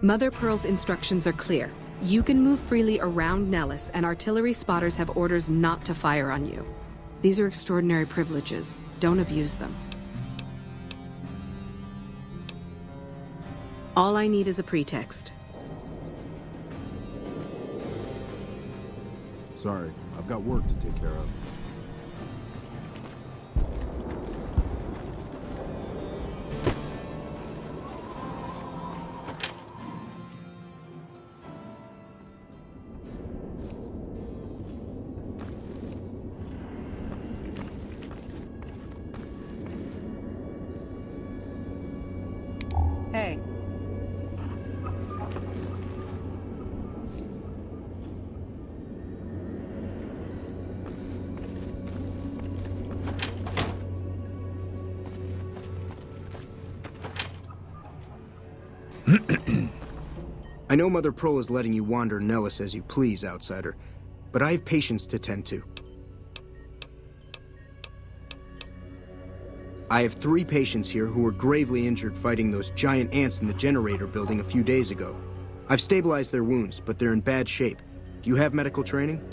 Mother Pearl's instructions are clear. You can move freely around Nellis, and artillery spotters have orders not to fire on you. These are extraordinary privileges. Don't abuse them. All I need is a pretext. Sorry, I've got work to take care of. Hey. I know Mother Pearl is letting you wander Nellis as you please, Outsider, but I have patients to tend to. I have 3 patients here who were gravely injured fighting those giant ants in the generator building a few days ago. I've stabilized their wounds, but they're in bad shape. Do you have medical training?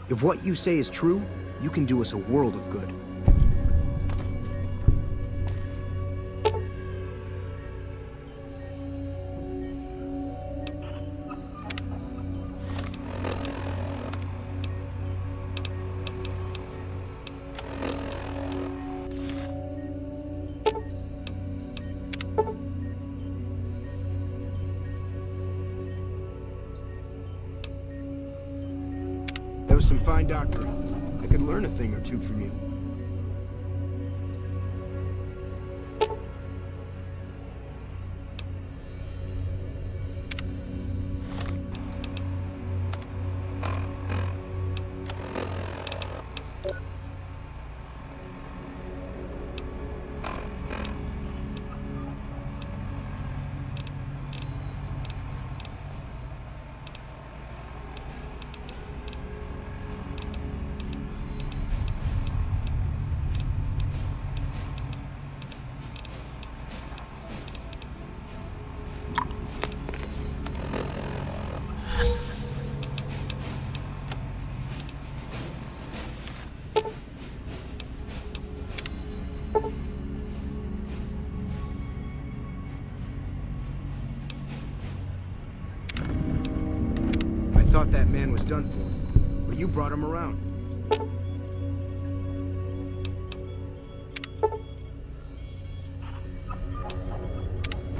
If what you say is true, you can do us a world of good. That was some fine doctoring. I could learn a thing or two from you. I thought that man was done for, but you brought him around.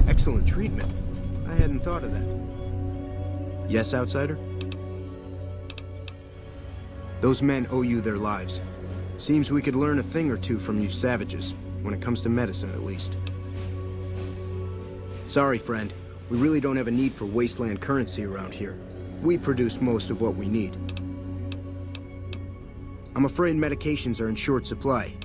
Excellent treatment. I hadn't thought of that. Yes, Outsider? Those men owe you their lives. Seems we could learn a thing or two from you savages, when it comes to medicine at least. Sorry, friend. We really don't have a need for wasteland currency around here. We produce most of what we need. I'm afraid medications are in short supply.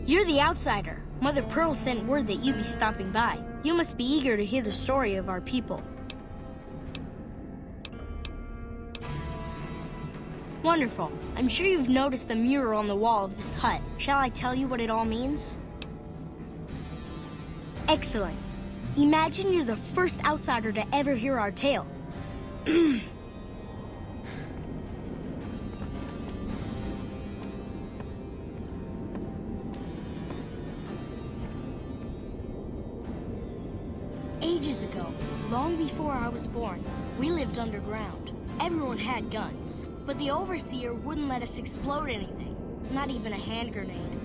You're the Outsider. Mother Pearl sent word that you'd be stopping by. You must be eager to hear the story of our people. Wonderful. I'm sure you've noticed the mural on the wall of this hut. Shall I tell you what it all means? Excellent. Imagine you're the first outsider to ever hear our tale. Ages ago, long before I was born, we lived underground. Everyone had guns, but the Overseer wouldn't let us explode anything, not even a hand grenade.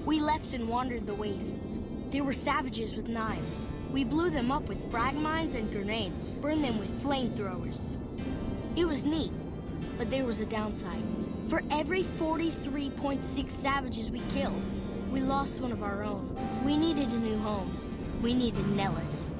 We left and wandered the wastes. There were savages with knives. We blew them up with frag mines and grenades, burned them with flamethrowers. It was neat. But there was a downside. For every 43.6 savages we killed, we lost one of our own. We needed a new home. We needed Nellis.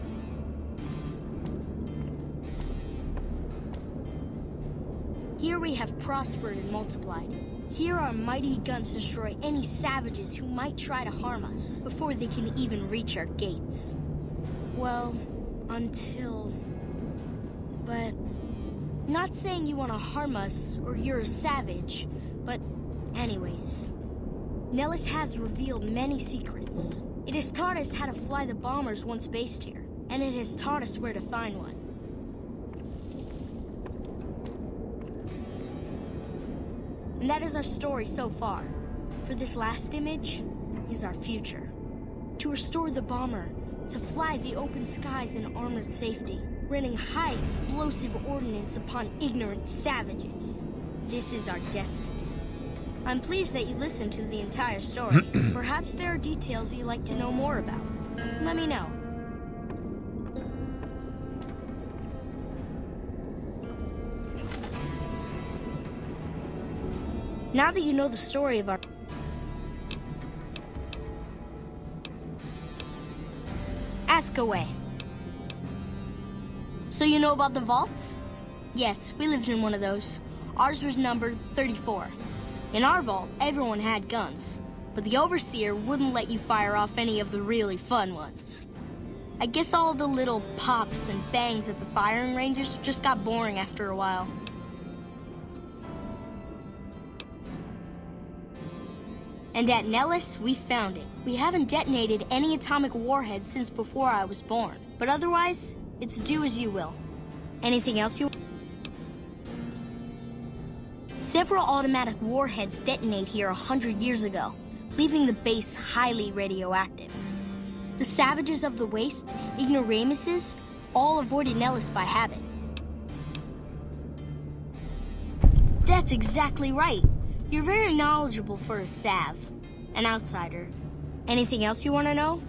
Here we have prospered and multiplied. Here our mighty guns destroy any savages who might try to harm us before they can even reach our gates. Well, until... But... Not saying you want to harm us or you're a savage, but anyways. Nellis has revealed many secrets. It has taught us how to fly the bombers once based here, and it has taught us where to find one. And that is our story so far. For this last image is our future. To restore the bomber, to fly the open skies in armored safety, raining high explosive ordnance upon ignorant savages. This is our destiny. I'm pleased that you listened to the entire story. Perhaps there are details you'd like to know more about. Let me know. Now that you know the story of our... Ask away. So you know about the vaults? Yes, we lived in one of those. Ours was numbered 34. In our vault, everyone had guns, but the Overseer wouldn't let you fire off any of the really fun ones. I guess all the little pops and bangs at the firing ranges just got boring after a while. And at Nellis, we found it. We haven't detonated any atomic warheads since before I was born, but otherwise, it's do as you will. Anything else you... Several automatic warheads detonate here 100 years ago, leaving the base highly radioactive. The savages of the Waste, ignoramuses, all avoided Nellis by habit. That's exactly right. You're very knowledgeable for a Sav, an outsider. Anything else you want to know?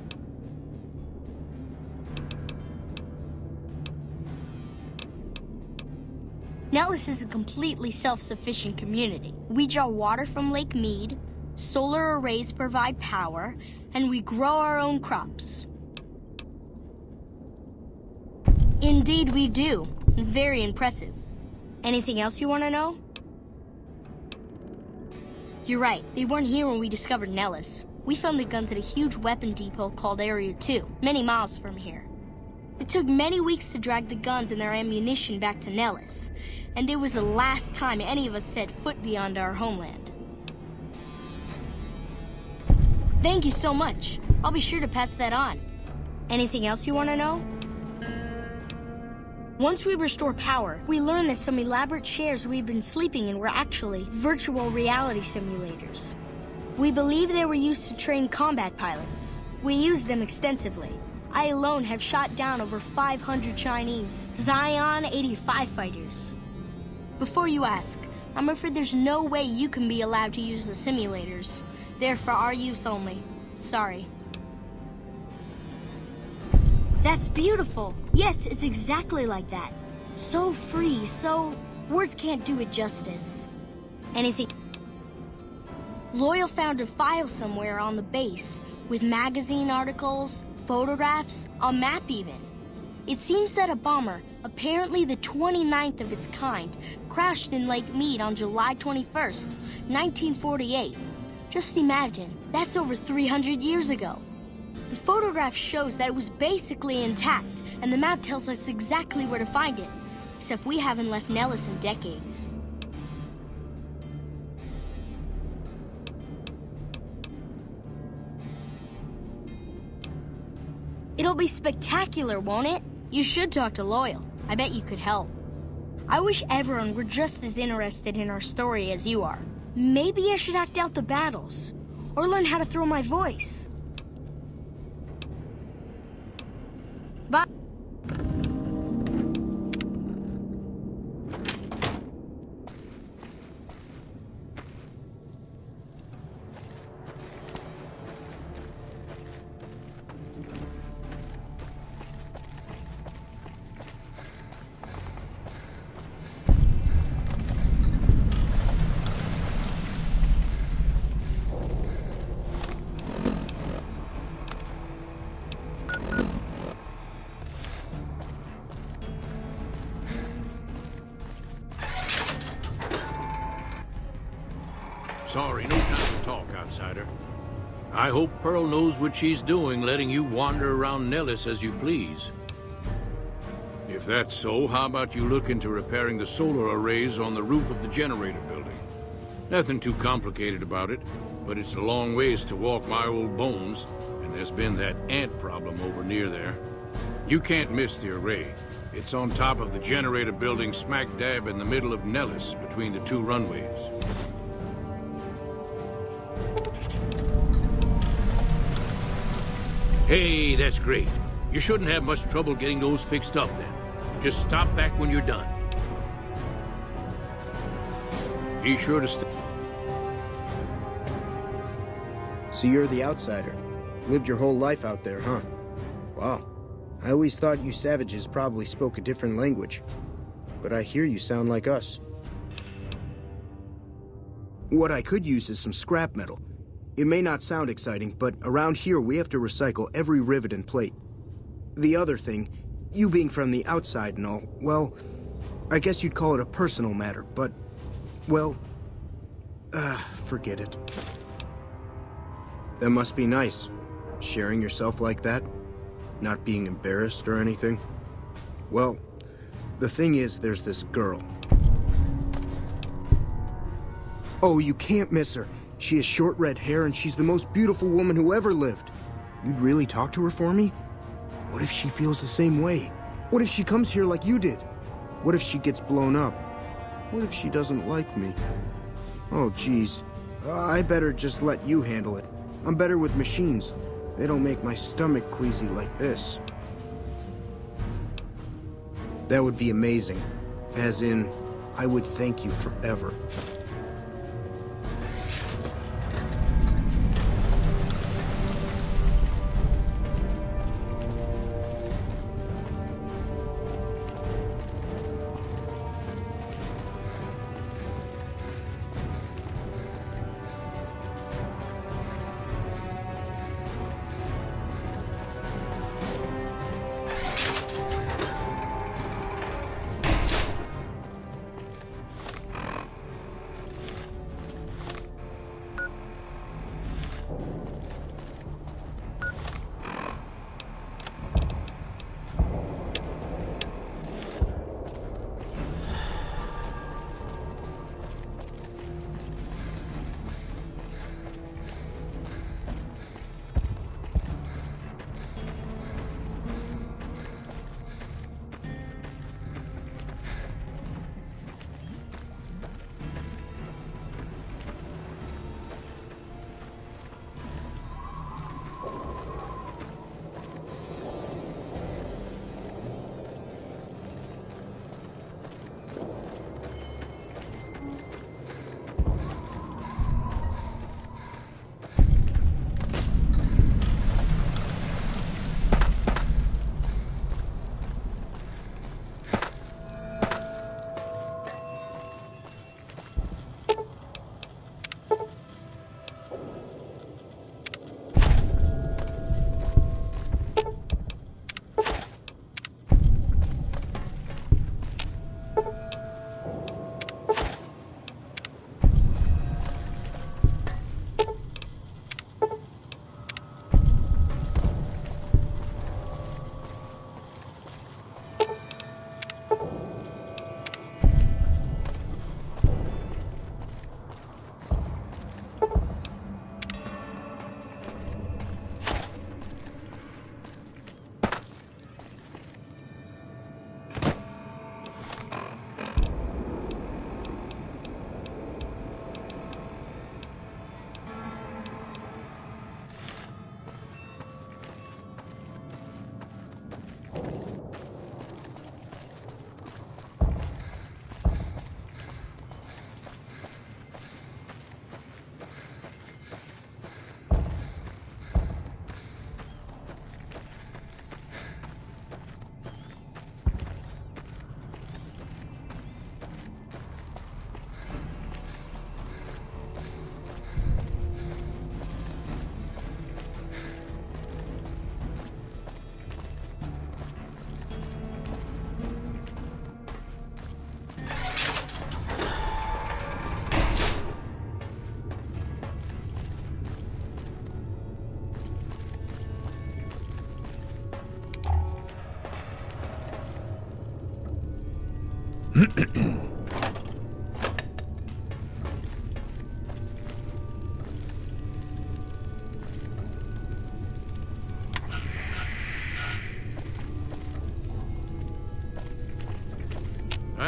Nellis is a completely self-sufficient community. We draw water from Lake Mead, solar arrays provide power, and we grow our own crops. Indeed we do. Very impressive. Anything else you want to know? You're right, they weren't here when we discovered Nellis. We found the guns at a huge weapon depot called Area 2, many miles from here. It took many weeks to drag the guns and their ammunition back to Nellis, and it was the last time any of us set foot beyond our homeland. Thank you so much. I'll be sure to pass that on. Anything else you want to know? Once we restore power, we learn that some elaborate chairs we've been sleeping in were actually virtual reality simulators. We believe they were used to train combat pilots. We use them extensively. I alone have shot down over 500 Chinese Zion 85 fighters. Before you ask, I'm afraid there's no way you can be allowed to use the simulators. They're for our use only. Sorry. That's beautiful. Yes, it's exactly like that. So free, so... Words can't do it justice. Anything... Loyal found a file somewhere on the base with magazine articles, photographs, a map even. It seems that a bomber, apparently the 29th of its kind, crashed in Lake Mead on July 21st, 1948. Just imagine, that's over 300 years ago. The photograph shows that it was basically intact, and the map tells us exactly where to find it, except we haven't left Nellis in decades. It'll be spectacular, won't it? You should talk to Loyal. I bet you could help. I wish everyone were just as interested in our story as you are. Maybe I should act out the battles, or learn how to throw my voice. Bye. Sorry, no time to talk, outsider. I hope Pearl knows what she's doing, letting you wander around Nellis as you please. If that's so, how about you look into repairing the solar arrays on the roof of the generator building? Nothing too complicated about it, but it's a long ways to walk my old bones, and there's been that ant problem over near there. You can't miss the array. It's on top of the generator building smack dab in the middle of Nellis, between the two runways. Hey, that's great. You shouldn't have much trouble getting those fixed up then. Just stop back when you're done. Be sure to stay. So you're the outsider. Lived your whole life out there, huh? Wow. I always thought you savages probably spoke a different language. But I hear you sound like us. What I could use is some scrap metal. It may not sound exciting, but around here we have to recycle every rivet and plate. The other thing, you being from the outside and all, well, I guess you'd call it a personal matter, but, well, forget it. That must be nice, sharing yourself like that, not being embarrassed or anything. Well, the thing is, there's this girl. Oh, you can't miss her. She has short red hair and she's the most beautiful woman who ever lived. You'd really talk to her for me? What if she feels the same way? What if she comes here like you did? What if she gets blown up? What if she doesn't like me? Oh, geez. I better just let you handle it. I'm better with machines. They don't make my stomach queasy like this. That would be amazing. As in, I would thank you forever. I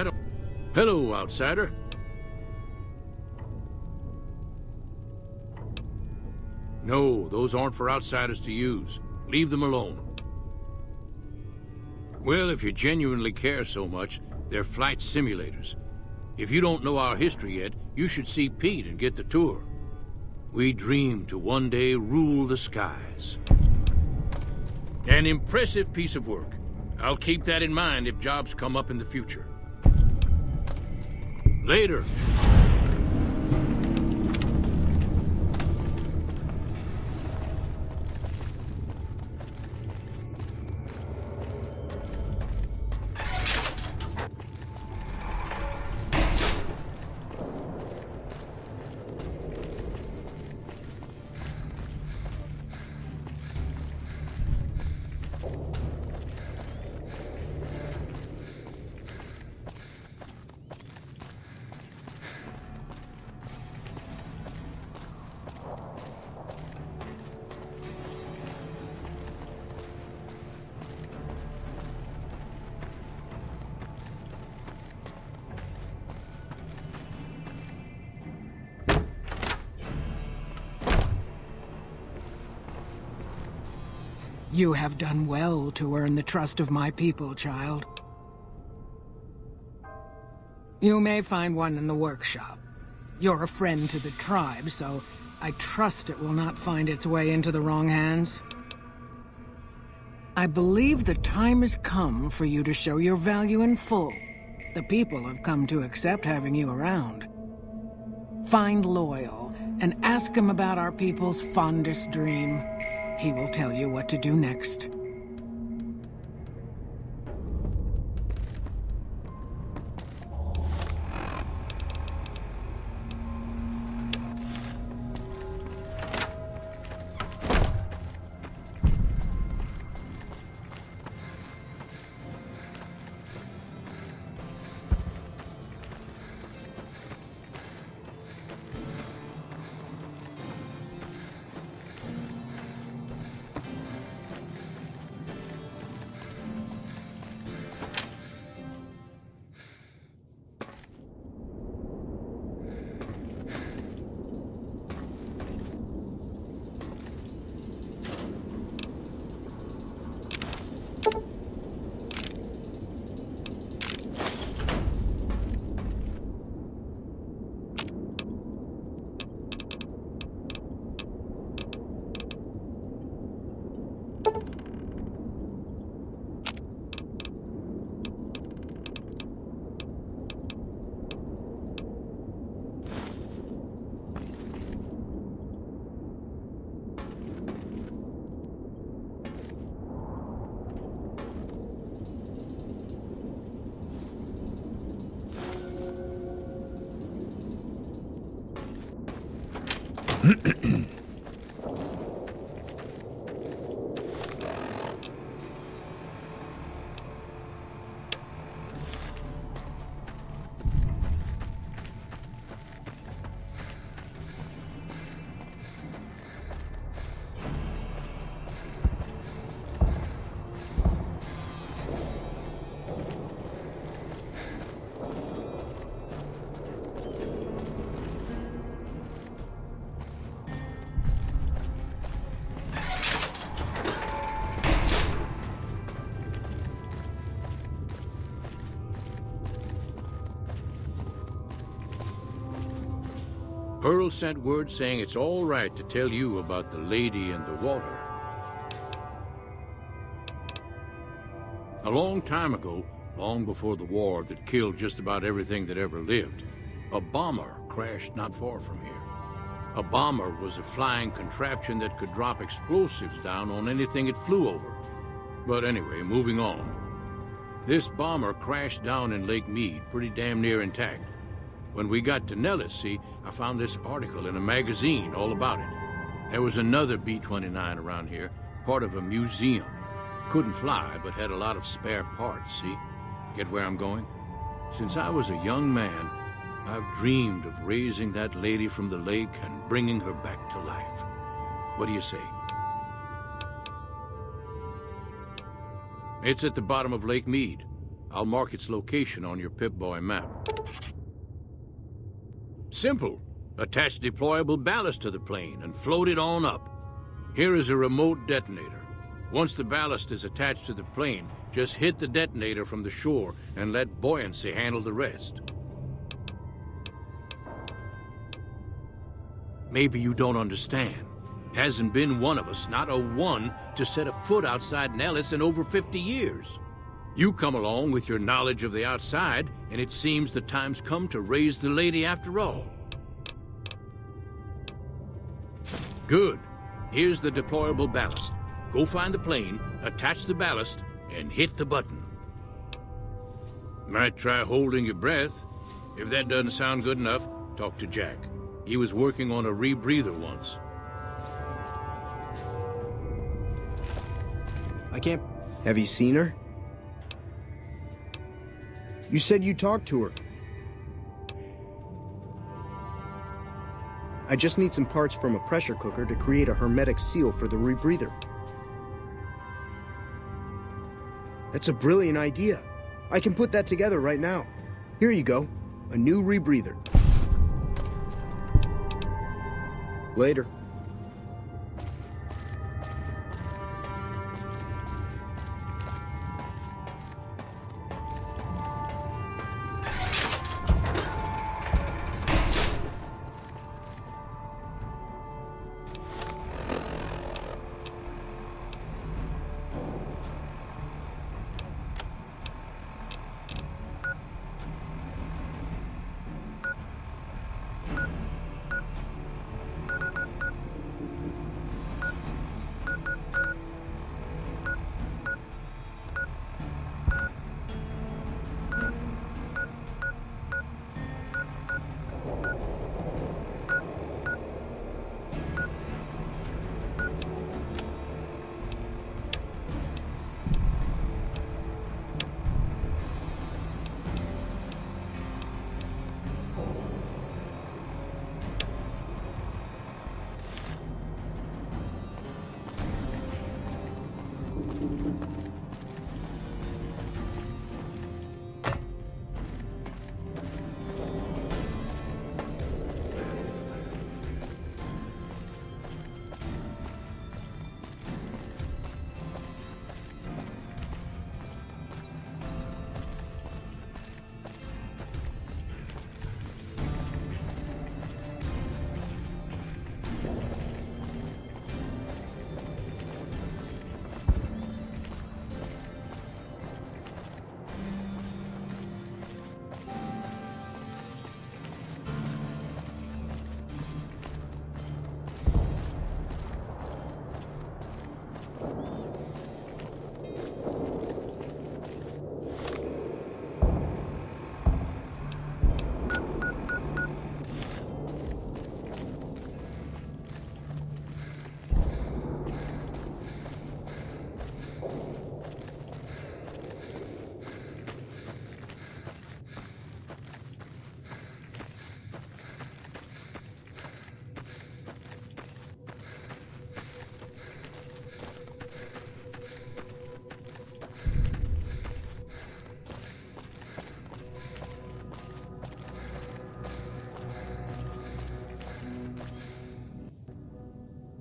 don't... Hello, outsider. No, those aren't for outsiders to use. Leave them alone. Well, if you genuinely care so much, they're flight simulators. If you don't know our history yet, you should see Pete and get the tour. We dream to one day rule the skies. An impressive piece of work. I'll keep that in mind if jobs come up in the future. Later. You have done well to earn the trust of my people, child. You may find one in the workshop. You're a friend to the tribe, so I trust it will not find its way into the wrong hands. I believe the time has come for you to show your value in full. The people have come to accept having you around. Find Loyal and ask him about our people's fondest dream. He will tell you what to do next. Pearl sent word saying it's all right to tell you about the lady and the water. A long time ago, long before the war that killed just about everything that ever lived, a bomber crashed not far from here. A bomber was a flying contraption that could drop explosives down on anything it flew over. But anyway, moving on. This bomber crashed down in Lake Mead, pretty damn near intact. When we got to Nellis, see, I found this article in a magazine all about it. There was another B-29 around here, part of a museum. Couldn't fly, but had a lot of spare parts, see? Get where I'm going? Since I was a young man, I've dreamed of raising that lady from the lake and bringing her back to life. What do you say? It's at the bottom of Lake Mead. I'll mark its location on your Pip-Boy map. Simple. Attach deployable ballast to the plane and float it on up. Here is a remote detonator. Once the ballast is attached to the plane, just hit the detonator from the shore and let buoyancy handle the rest. Maybe you don't understand. Hasn't been one of us, not a one, to set a foot outside Nellis in over 50 years. You come along with your knowledge of the outside, and it seems the time's come to raise the lady after all. Good. Here's the deployable ballast. Go find the plane, attach the ballast, and hit the button. Might try holding your breath. If that doesn't sound good enough, talk to Jack. He was working on a rebreather once. I can't... Have you seen her? You said you talked to her. I just need some parts from a pressure cooker to create a hermetic seal for the rebreather. That's a brilliant idea. I can put that together right now. Here you go. A new rebreather. Later.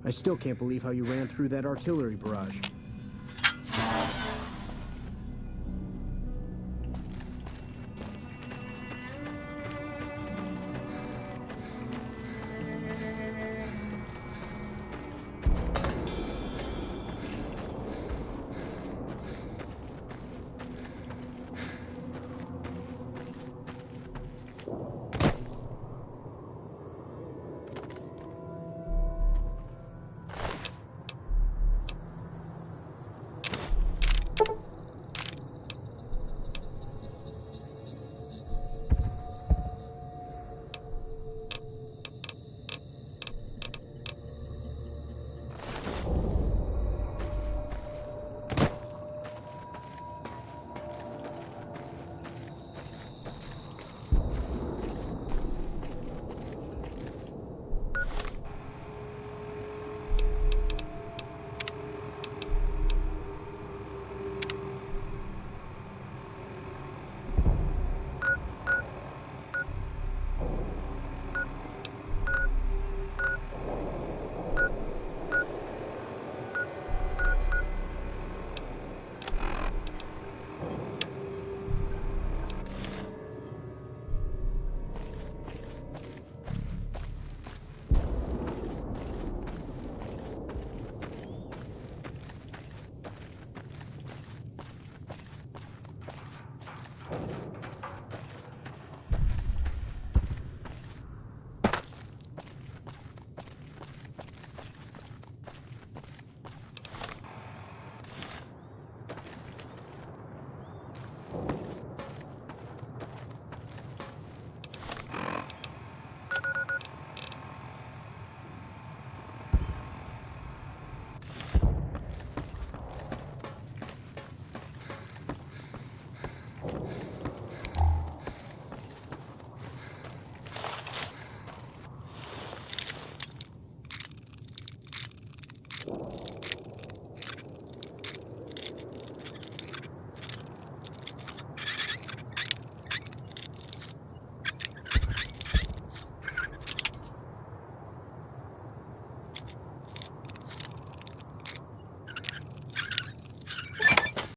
I still can't believe how you ran through that artillery barrage.